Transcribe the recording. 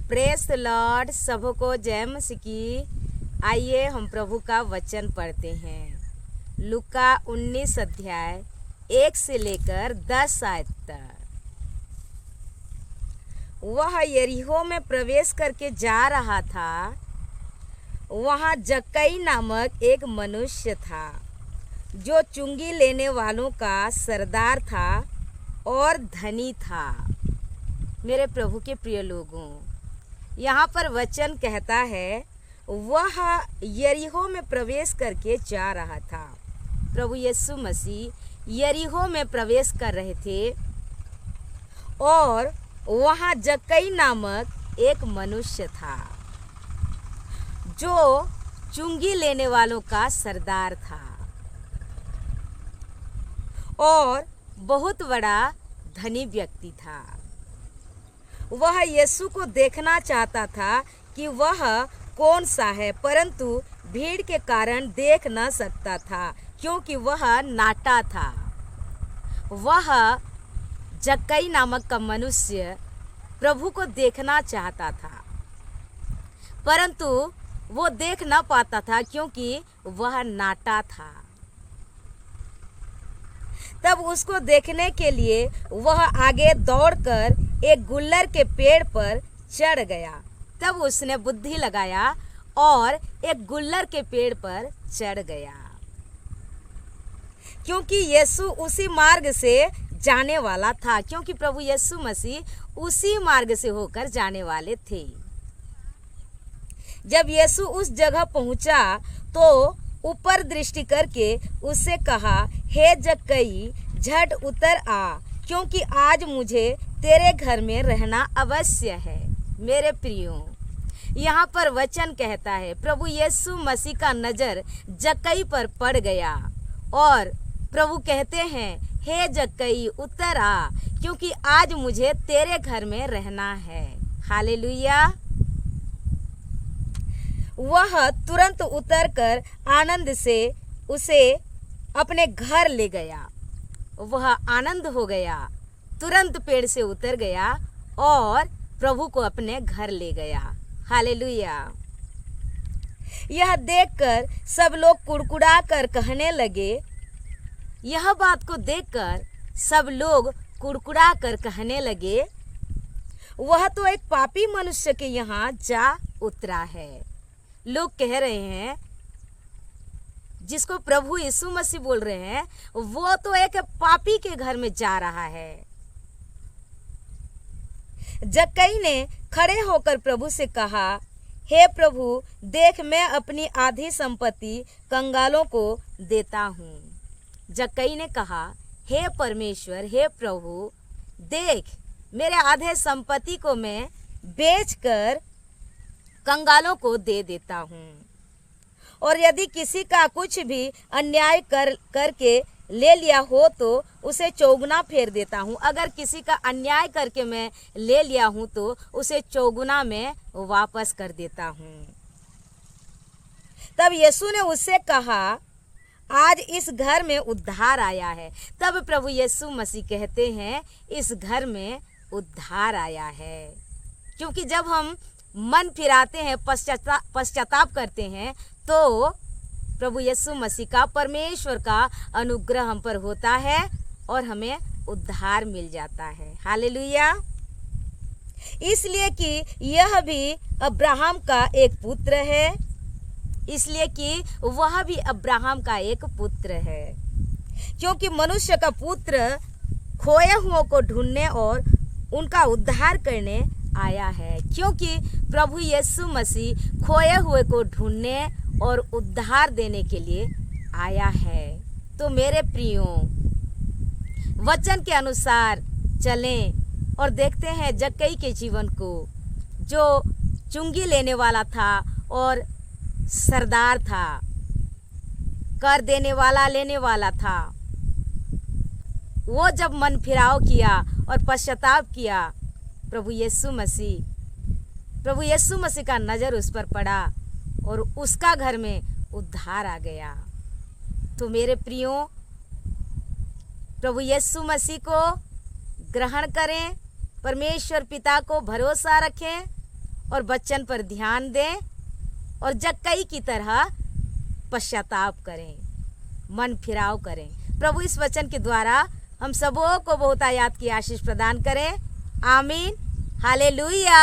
Press the Lord, सबको जय मसीह की। आइए हम प्रभु का वचन पढ़ते हैं। लूका 19 अध्याय 1 से लेकर 10 आयत तक। वह यरीहो में प्रवेश करके जा रहा था। वहाँ जक्कई नामक एक मनुष्य था जो चुंगी लेने वालों का सरदार था और धनी था। मेरे प्रभु के प्रिय लोगों, यहाँ पर वचन कहता है वह यरीहो में प्रवेश करके जा रहा था। प्रभु यीशु मसीह यरीहो में प्रवेश कर रहे थे और वहाँ जक्कई नामक एक मनुष्य था जो चुंगी लेने वालों का सरदार था और बहुत बड़ा धनी व्यक्ति था। वह यीशु को देखना चाहता था कि वह कौन सा है, परंतु भीड़ के कारण देख न सकता था क्योंकि वह नाटा था। वह जक्कई नामक का मनुष्य प्रभु को देखना चाहता था, परंतु वो देख न पाता था क्योंकि वह नाटा था। तब उसको देखने के लिए वह आगे दौड़कर एक गुल्लर के पेड़ पर चढ़ गया। तब उसने बुद्धि लगाया और एक गुल्लर के पेड़ पर चढ़ गया, क्योंकि यीशु उसी मार्ग से जाने वाला था, क्योंकि प्रभु यीशु मसीह उसी मार्ग से होकर जाने वाले थे। जब यीशु उस जगह पहुंचा तो ऊपर दृष्टि करके उससे कहा, हे जक्कई, झट उतर आ, क्योंकि आज मुझे तेरे घर में रहना अवश्य है। मेरे प्रियो, यहाँ पर वचन कहता है प्रभु यीशु मसीह का नज़र जक्कई पर पड़ गया और प्रभु कहते हैं, हे जक्कई उतर आ, क्योंकि आज मुझे तेरे घर में रहना है। हालेलुया। वह तुरंत उतरकर आनंद से उसे अपने घर ले गया। वह आनंद हो गया, तुरंत पेड़ से उतर गया और प्रभु को अपने घर ले गया। हालेलुया। यह देखकर सब लोग कुड़कुड़ा कर कहने लगे, यह बात को देखकर सब लोग कुड़कुड़ा कर कहने लगे, वह तो एक पापी मनुष्य के यहाँ जा उतरा है। लोग कह रहे हैं, जिसको प्रभु यीशु मसीह बोल रहे हैं, वो तो एक पापी के घर में जा रहा है। जक्कई ने खड़े होकर प्रभु से कहा, हे प्रभु, देख मैं अपनी आधी संपत्ति कंगालों को देता हूँ। जक्कई ने कहा, हे परमेश्वर, हे प्रभु, देख मेरे आधे संपत्ति को मैं बेचकर कंगालों को दे देता हूँ, और यदि किसी का कुछ भी अन्याय करके ले लिया हो तो उसे चौगुना फेर देता हूँ। अगर किसी का अन्याय करके मैं ले लिया हूँ तो उसे चौगुना में वापस कर देता हूँ। तब यीशु ने उससे कहा, आज इस घर में उद्धार आया है। तब प्रभु यीशु मसीह कहते हैं, इस घर में उद्धार आया है, क्योंकि जब हम मन फिराते हैं, पश्चाताप करते हैं, तो प्रभु यीशु मसीह का, परमेश्वर का अनुग्रह हम पर होता है और हमें उद्धार मिल जाता है। हालेलुया। इसलिए कि यह भी अब्राहम का एक पुत्र है, इसलिए कि वह भी अब्राहम का एक पुत्र है, क्योंकि मनुष्य का पुत्र खोए हुओं को ढूंढने और उनका उद्धार करने आया है। क्योंकि प्रभु यीशु मसीह खोए हुए को ढूंढने और उद्धार देने के लिए आया है। तो मेरे प्रियो, वचन के अनुसार चलें और देखते हैं जक्कई के जीवन को, जो चुंगी लेने वाला था और सरदार था, कर देने वाला, लेने वाला था। वो जब मन फिराव किया और पश्चाताप किया, प्रभु यीशु मसीह का नज़र उस पर पड़ा और उसका घर में उद्धार आ गया। तो मेरे प्रियो, प्रभु यीशु मसीह को ग्रहण करें, परमेश्वर पिता को भरोसा रखें और वचन पर ध्यान दें और जक्कई की तरह पश्चाताप करें, मन फिराव करें। प्रभु इस वचन के द्वारा हम सबों को बहुतायात की आशीष प्रदान करें। आमीन। हालेलुया।